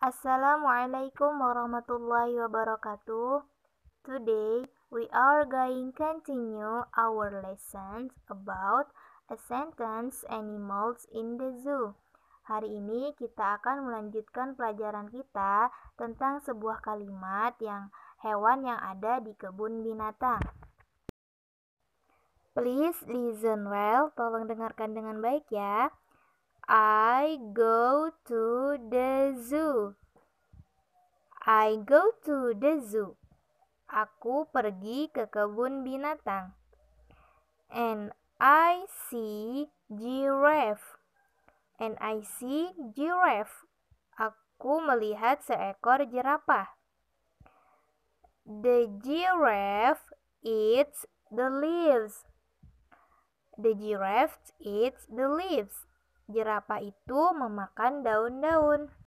Assalamualaikum warahmatullahi wabarakatuh. Today we are going continue our lessons about a sentence animals in the zoo. Hari ini kita akan melanjutkan pelajaran kita tentang sebuah kalimat yang hewan yang ada di kebun binatang. Please listen well, tolong dengarkan dengan baik ya. I go to the zoo. I go to the zoo. Aku pergi ke kebun binatang. And I see giraffe. And I see giraffe. Aku melihat seekor jerapah. The giraffe eats the leaves. The giraffe eats the leaves. Jerapah itu memakan daun-daun.